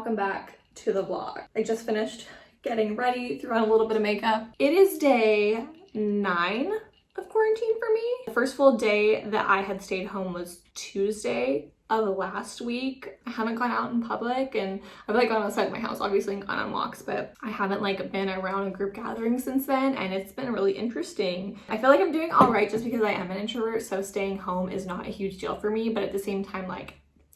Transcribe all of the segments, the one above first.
welcome back to the vlog. I just finished getting ready, threw on a little bit of makeup. It is day 9 of quarantine for me. The first full day that I had stayed home was Tuesday of last week. I haven't gone out in public, and I've like gone outside my house, obviously, and gone on walks, but I haven't like been around a group gathering since then, and it's been really interesting. I feel like I'm doing all right just because I am an introvert, so staying home is not a huge deal for me, but at the same time, like,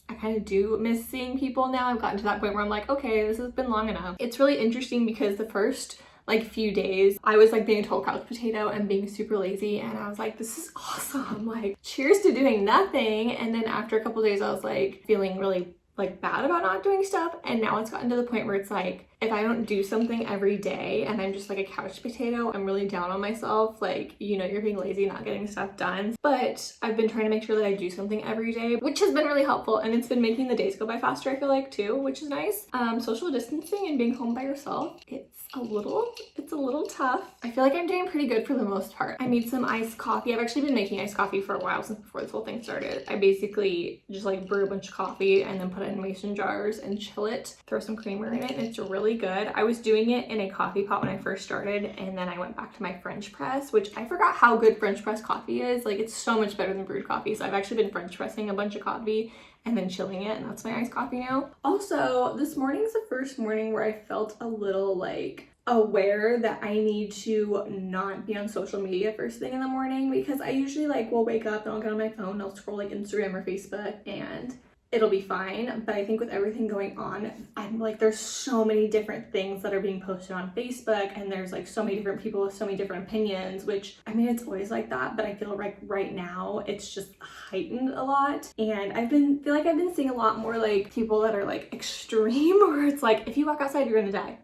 I kind of do miss seeing people now. I've gotten to that point where I'm like, okay, this has been long enough. It's really interesting because the first like few days I was like being a total couch potato and being super lazy, and I was like, this is awesome, like cheers to doing nothing. And then after a couple days I was like feeling really like bad about not doing stuff, and now it's gotten to the point where it's like if I don't do something every day and I'm just like a couch potato, I'm really down on myself, like, you know, you're being lazy, not getting stuff done. But I've been trying to make sure that I do something every day, which has been really helpful, and it's been making the days go by faster, I feel like, too, which is nice. Social distancing and being home by yourself, it's a little tough. I feel like I'm doing pretty good for the most part. I made some iced coffee. I've actually been making iced coffee for a while, since before this whole thing started. I basically just like brew a bunch of coffee and then put it in mason jars and chill it, throw some creamer in it, and it's really good. I was doing it in a coffee pot when I first started, and then I went back to my French press, which I forgot how good French press coffee is. Like, it's so much better than brewed coffee. So I've actually been French pressing a bunch of coffee and then chilling it, and that's my iced coffee now. Also, this morning's the first morning where I felt a little like aware that I need to not be on social media first thing in the morning, because I usually like will wake up and I'll get on my phone and I'll scroll like Instagram or Facebook and it'll be fine. But I think with everything going on, I'm like, there's so many different things that are being posted on Facebook, and there's like so many different people with so many different opinions, which I mean, it's always like that, but I feel like right now it's just heightened a lot. And feel like I've been seeing a lot more like people that are like extreme, where it's like, if you walk outside, you're gonna die.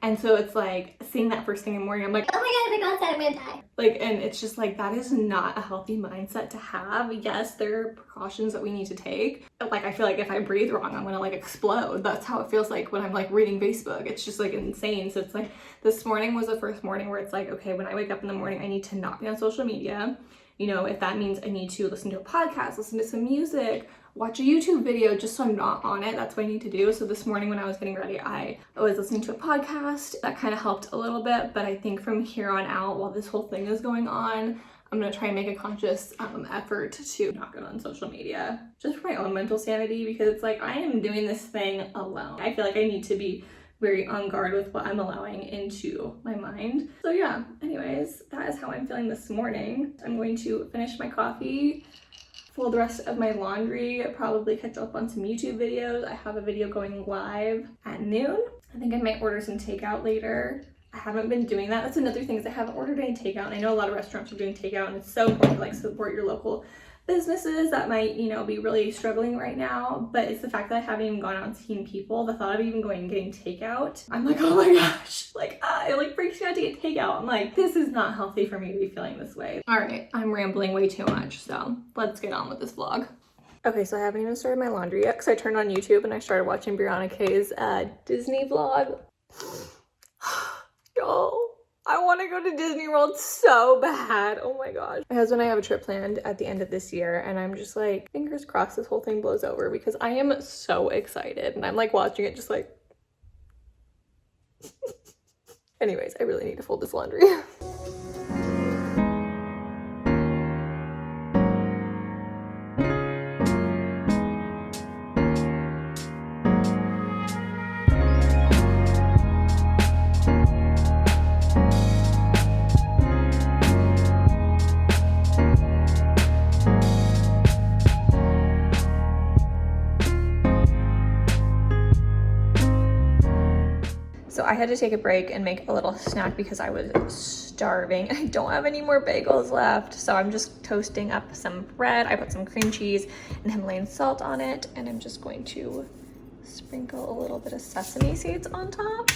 And so it's like seeing that first thing in the morning, I'm like, oh my god, if I go outside, I'm gonna die. Like, and it's just like, that is not a healthy mindset to have. Yes, there are precautions that we need to take. But like, I feel like if I breathe wrong, I'm gonna like explode. That's how it feels like when I'm like reading Facebook. It's just like insane. So it's like, this morning was the first morning where it's like, okay, when I wake up in the morning, I need to not be on social media. You know, if that means I need to listen to a podcast, listen to some music, watch a YouTube video, just so I'm not on it. That's what I need to do. So this morning when I was getting ready, I was listening to a podcast. That kind of helped a little bit, but I think from here on out, while this whole thing is going on, I'm gonna try and make a conscious effort to not go on social media, just for my own mental sanity, because it's like, I am doing this thing alone. I feel like I need to be very on guard with what I'm allowing into my mind. So yeah, anyways, that is how I'm feeling this morning. I'm going to finish my coffee, fold the rest of my laundry, probably catch up on some YouTube videos. I have a video going live at noon. I think I might order some takeout later. I haven't been doing that. That's another thing, is I haven't ordered any takeout, and I know a lot of restaurants are doing takeout, and it's so important to like support your local businesses that might, you know, be really struggling right now. But it's the fact that I haven't even gone out and seen people. The thought of even going and getting takeout, I'm like, oh my gosh, like it like freaks me out to get takeout. I'm like, this is not healthy for me to be feeling this way. All right, I'm rambling way too much, so let's get on with this vlog. Okay, so I haven't even started my laundry yet because I turned on YouTube and I started watching Brianna K's Disney vlog. Y'all, I want to go to Disney World so bad. Oh my gosh. My husband and I have a trip planned at the end of this year, and I'm just like, fingers crossed this whole thing blows over, because I am so excited, and I'm like watching it just like anyways, I really need to fold this laundry. So I had to take a break and make a little snack because I was starving. I don't have any more bagels left, so I'm just toasting up some bread. I put some cream cheese and Himalayan salt on it, and I'm just going to sprinkle a little bit of sesame seeds on top.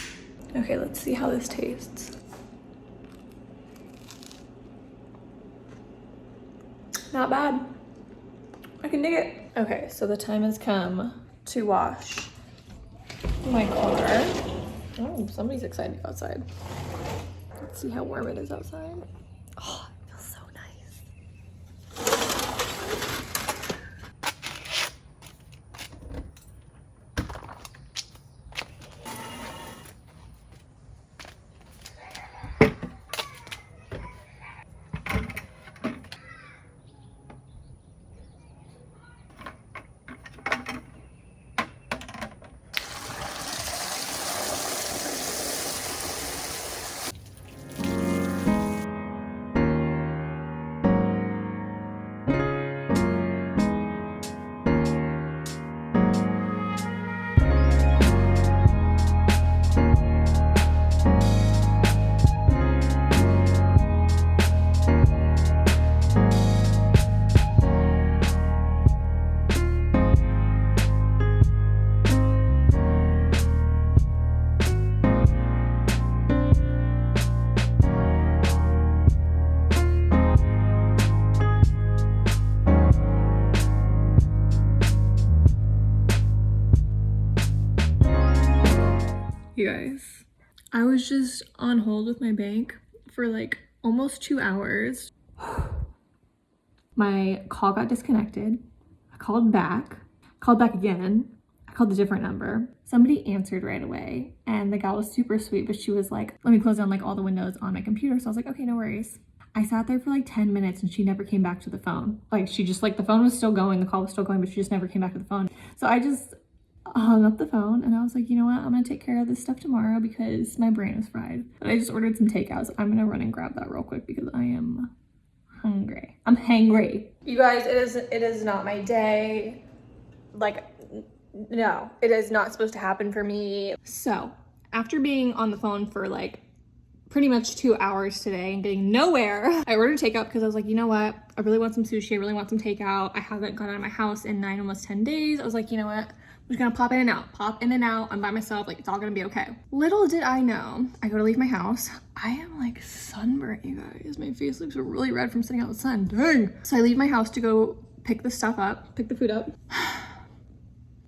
Okay, let's see how this tastes. Not bad. I can dig it. Okay, so the time has come to wash my car. Oh, somebody's excited to go outside. Let's see how warm it is outside. Oh, it feels so nice. You guys, I was just on hold with my bank for like almost 2 hours. My call got disconnected. I called back again. I called a different number. Somebody answered right away and the gal was super sweet, but she was like, let me close down like all the windows on my computer. So I was like, okay, no worries. I sat there for like 10 minutes and she never came back to the phone. Like she just like, the phone was still going, the call was still going, but she just never came back to the phone. So I just hung up the phone and I was like, you know what? I'm gonna take care of this stuff tomorrow because my brain is fried. But I just ordered some takeouts. I'm gonna run and grab that real quick because I am hungry. I'm hangry. You guys, it is not my day. Like, no, it is not supposed to happen for me. So after being on the phone for like pretty much 2 hours today and getting nowhere, I ordered takeout because I was like, you know what? I really want some sushi. I really want some takeout. I haven't gone out of my house in 9, almost 10 days. I was like, you know what? I'm just gonna pop in and out. I'm by myself, like it's all gonna be okay. Little did I know, I go to leave my house. I am like sunburnt, you guys. My face looks really red from sitting out in the sun, dang. So I leave my house to go pick the food up.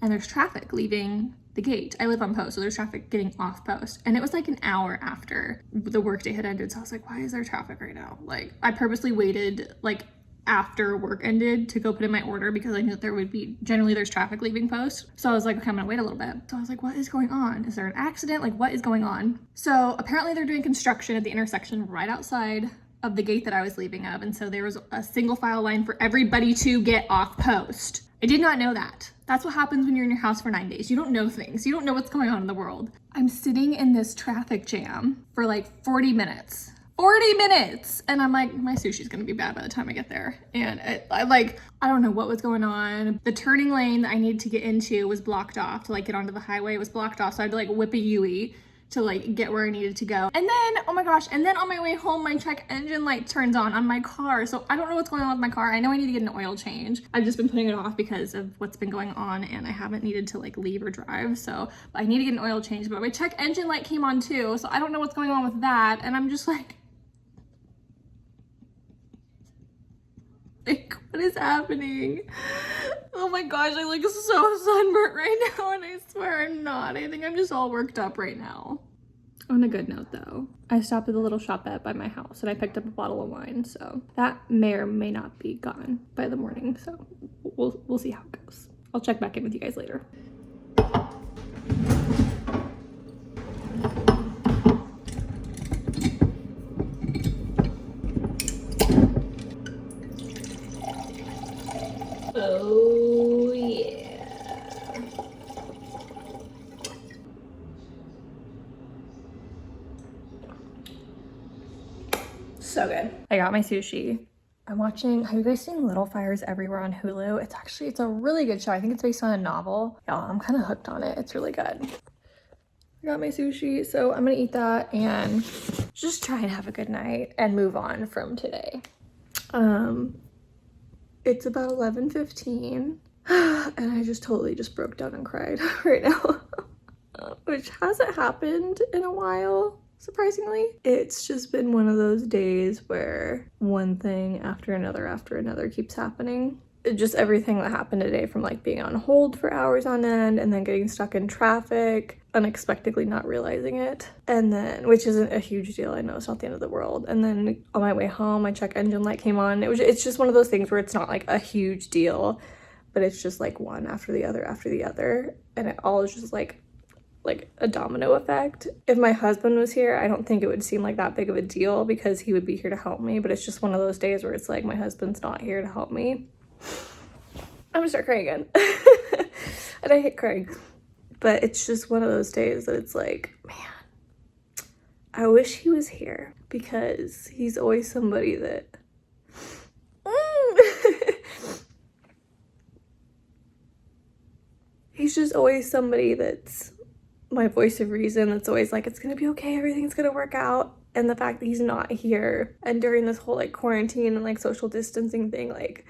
And there's traffic leaving the gate. I live on post, so there's traffic getting off post. And it was like an hour after the workday had ended. So I was like, why is there traffic right now? Like I purposely waited like after work ended to go put in my order because I knew that there would be, generally there's traffic leaving post. So I was like, okay, I'm gonna wait a little bit. So I was like, what is going on? Is there an accident? Like what is going on? So apparently they're doing construction at the intersection right outside of the gate that I was leaving of. And so there was a single file line for everybody to get off post. I did not know that. That's what happens when you're in your house for 9 days. You don't know things. You don't know what's going on in the world. I'm sitting in this traffic jam for like 40 minutes. 40 minutes! And I'm like, my sushi's gonna be bad by the time I get there. And I don't know what was going on. The turning lane that I needed to get into was blocked off to like get onto the highway. It was blocked off, so I had to like whip a U-ey to like get where I needed to go. And then, oh my gosh, and then on my way home, my check engine light turns on my car. So I don't know what's going on with my car. I know I need to get an oil change. I've just been putting it off because of what's been going on and I haven't needed to like leave or drive. So I need to get an oil change, but my check engine light came on too. So I don't know what's going on with that. And I'm just like, what is happening? Oh my gosh, I look so sunburnt right now and I swear I'm not. I think I'm just all worked up right now. On a good note though, I stopped at the little shopette by my house and I picked up a bottle of wine, so that may or may not be gone by the morning, so we'll see how it goes. I'll check back in with you guys later. Oh yeah. So good. I got my sushi. I'm watching, have you guys seen Little Fires Everywhere on Hulu? It's a really good show. I think it's based on a novel. Yeah, I'm kind of hooked on it. It's really good. I got my sushi, so I'm gonna eat that and just try and have a good night and move on from today. It's about 11:15 and I just totally broke down and cried right now, which hasn't happened in a while, surprisingly. It's just been one of those days where one thing after another keeps happening. Just everything that happened today, from like being on hold for hours on end and then getting stuck in traffic, unexpectedly not realizing it, and then, which isn't a huge deal, I know it's not the end of the world, and then on my way home my check engine light came on. It's just one of those things where it's not like a huge deal, but it's just like one after the other, and it all is just like a domino effect. If my husband was here, I don't think it would seem like that big of a deal because he would be here to help me, but it's just one of those days where it's like my husband's not here to help me. I'm gonna start crying again. And I hate crying, but it's just one of those days that it's like, man, I wish he was here because he's always somebody that he's just always somebody that's my voice of reason, that's always like, it's gonna be okay, everything's gonna work out. And the fact that he's not here, and during this whole like quarantine and like social distancing thing, like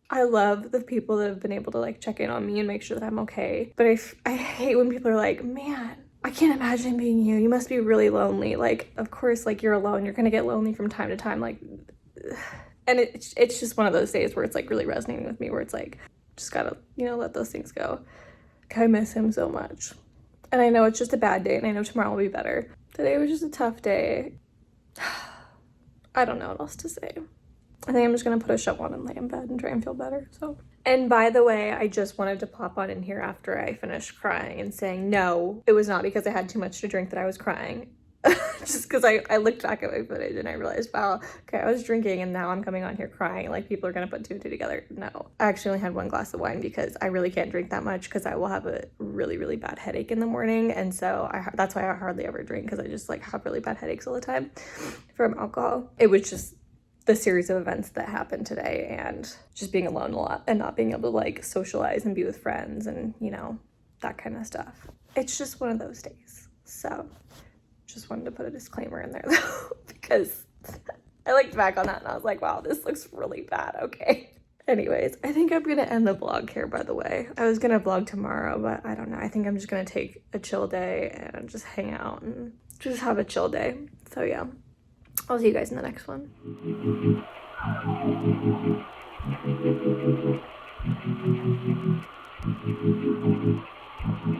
I love the people that have been able to like check in on me and make sure that I'm okay. But I hate when people are like, man, I can't imagine being you. You must be really lonely. Like, of course, like you're alone. You're gonna get lonely from time to time. Like, and it's just one of those days where it's like really resonating with me, where it's like, just gotta, let those things go. I miss him so much. And I know it's just a bad day and I know tomorrow will be better. Today was just a tough day. I don't know what else to say. I think I'm just gonna put a show on and lay in bed and try and feel better, so. And by the way, I just wanted to pop on in here after I finished crying and saying, no, it was not because I had too much to drink that I was crying. Just because I looked back at my footage and I realized, wow, okay, I was drinking and now I'm coming on here crying. Like, people are gonna put two and two together. No, I actually only had one glass of wine because I really can't drink that much because I will have a really, really bad headache in the morning. And so that's why I hardly ever drink, because I just like have really bad headaches all the time from alcohol. It was just the series of events that happened today and just being alone a lot and not being able to like socialize and be with friends and, you know, that kind of stuff. It's just one of those days. So just wanted to put a disclaimer in there though, because I looked back on that and I was like, wow, this looks really bad. Okay. Anyways, I think I'm gonna end the vlog here, by the way. I was gonna vlog tomorrow, but I don't know. I think I'm just gonna take a chill day and just hang out and just have a chill day. So yeah, I'll see you guys in the next one.